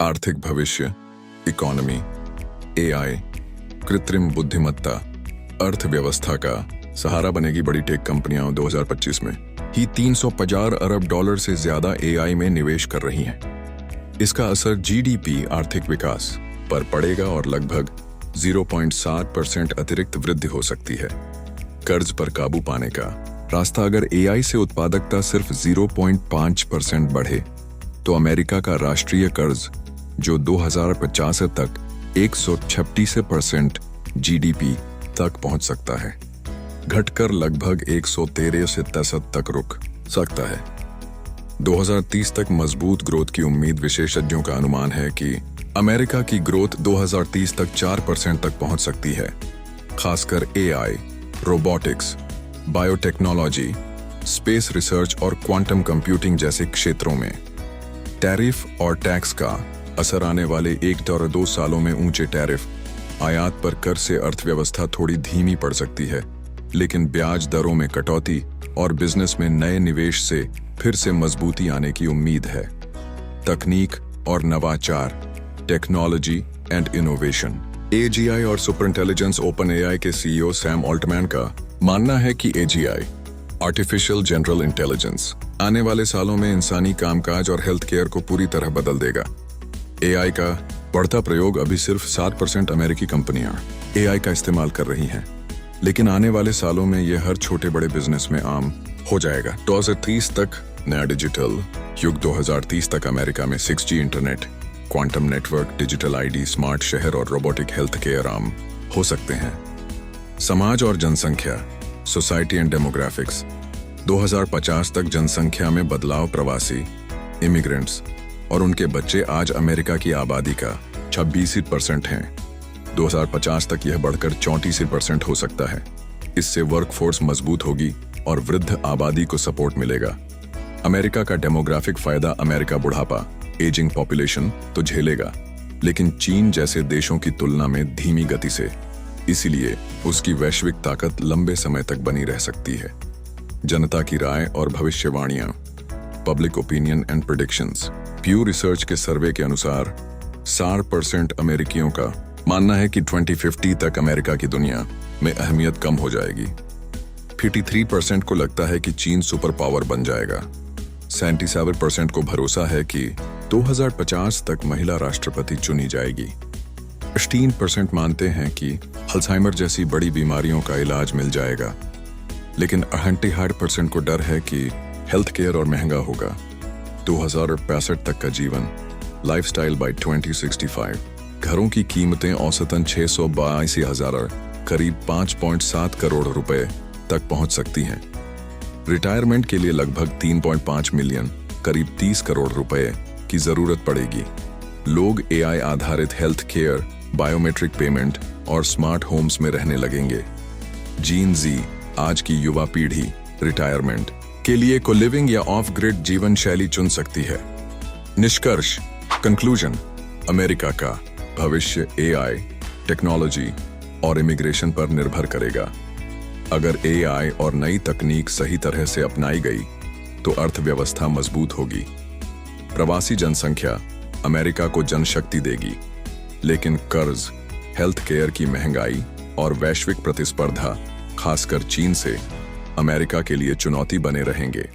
आर्थिक भविष्य, economy, AI, कृत्रिम बुद्धिमत्ता, अर्थव्यवस्था का सहारा बनेगी बड़ी टेक कंपनियां 2025 में ही 350 अरब डॉलर से ज्यादा एआई में निवेश कर रही हैं। इसका असर जीडीपी आर्थिक विकास पर पड़ेगा और लगभग 0.7% अतिरिक्त वृद्धि हो सकती है। कर्ज पर काबू पाने का रास्ता, अगर एआई से उत्पादकता सिर्फ 0.5% बढ़े तो अमेरिका का राष्ट्रीय कर्ज जो 2050 तक 136% जीडीपी तक पहुंच सकता है, घटकर लगभग 113% तक रुक सकता है। 2030 तक मजबूत ग्रोथ की उम्मीद। विशेषज्ञों का अनुमान है कि अमेरिका की ग्रोथ 2030 तक 4% तक पहुंच सकती है, खासकर AI, robotics, biotechnology, space research और क्वांटम कंप्यूटिंग जैसे क्षेत्रों में। टैरिफ और टैक्स का असर, आने वाले 1 और 2 सालों में ऊंचे टैरिफ आयात पर कर से अर्थव्यवस्था थोड़ी धीमी पड़ सकती है, लेकिन ब्याज दरों में कटौती और बिजनेस में नए निवेश से फिर से मजबूती आने की उम्मीद है। तकनीक और नवाचार, टेक्नोलॉजी एंड इनोवेशन। एजीआई और सुपर इंटेलिजेंस ओपन एआई के सीईओ सैम ऑल्टमैन का मानना है कि एजीआई, आर्टिफिशियल जनरल इंटेलिजेंस, आने वाले सालों में इंसानी कामकाज और हेल्थ केयर को पूरी तरह बदल देगा। एआई का बढ़ता प्रयोग, अभी सिर्फ 7% अमेरिकी कंपनियां एआई का इस्तेमाल कर रही हैं, लेकिन आने वाले सालों में यह हर छोटे बड़े बिजनेस में आम हो जाएगा। 2030 तक नया डिजिटल युग। 2030 तक अमेरिका में 6G internet, quantum network, digital ID, smart शहर और रोबोटिक हेल्थ केयर आम हो सकते हैं। समाज और जनसंख्या, सोसाइटी एंड डेमोग्राफिक्स। 2050 तक जनसंख्या में बदलाव, प्रवासी, इमिग्रेंट्स और उनके बच्चे आज अमेरिका की आबादी का 26% हैं। 2050 तक यह बढ़कर 34% हो सकता है। इससे वर्कफोर्स मजबूत होगी और वृद्ध आबादी को सपोर्ट मिलेगा। अमेरिका का डेमोग्राफिक फायदा, अमेरिका बुढ़ापा, एजिंग पॉपुलेशन तो झेलेगा, लेकिन चीन जैसे देशों की तुलना में धीमी गति से, इसीलिए उसकी वैश्विक ताकत लंबे समय तक बनी रह सकती है। जनता की राय और भविष्यवाणियां, public opinion and predictions. Pew Research के सर्वे के अनुसार 60% अमेरिकियों का मानना है कि 2050 तक अमेरिका की दुनिया में अहमियत कम हो जाएगी। 53% को लगता है कि चीन सुपर पावर बन जाएगा। 77% को भरोसा है कि 2050 तक महिला राष्ट्रपति चुनी जाएगी। 16% मानते हैं कि अल्जाइमर जैसी बड़ी बीमारियों का इलाज मिल जाएगा, लेकिन 68% को डर है कि हेल्थ केयर और महंगा होगा। 2065 तक का जीवन, लाइफस्टाइल बाय 2065। घरों की कीमतें औसतन 682,000 करीब 5.7 करोड़ रुपए तक पहुंच सकती हैं। रिटायरमेंट के लिए लगभग 3.5 मिलियन करीब 30 करोड़ रुपए की जरूरत पड़ेगी। लोग एआई आधारित हेल्थ केयर, बायोमेट्रिक पेमेंट और स्मार्ट होम्स में रहने लगेंगे। जीन जी, आज की युवा पीढ़ी रिटायरमेंट के लिए को-लिविंग या ऑफ ग्रिड जीवन शैली चुन सकती है। निष्कर्ष, कंक्लूजन, अमेरिका का भविष्य एआई, टेक्नोलॉजी और इमिग्रेशन पर निर्भर करेगा। अगर एआई और नई तकनीक सही तरह से अपनाई गई तो अर्थव्यवस्था मजबूत होगी। प्रवासी जनसंख्या अमेरिका को जनशक्ति देगी, लेकिन कर्ज, हेल्थ केयर की महंगाई और वैश्विक प्रतिस्पर्धा, खासकर चीन से, अमेरिका के लिए चुनौती बने रहेंगे।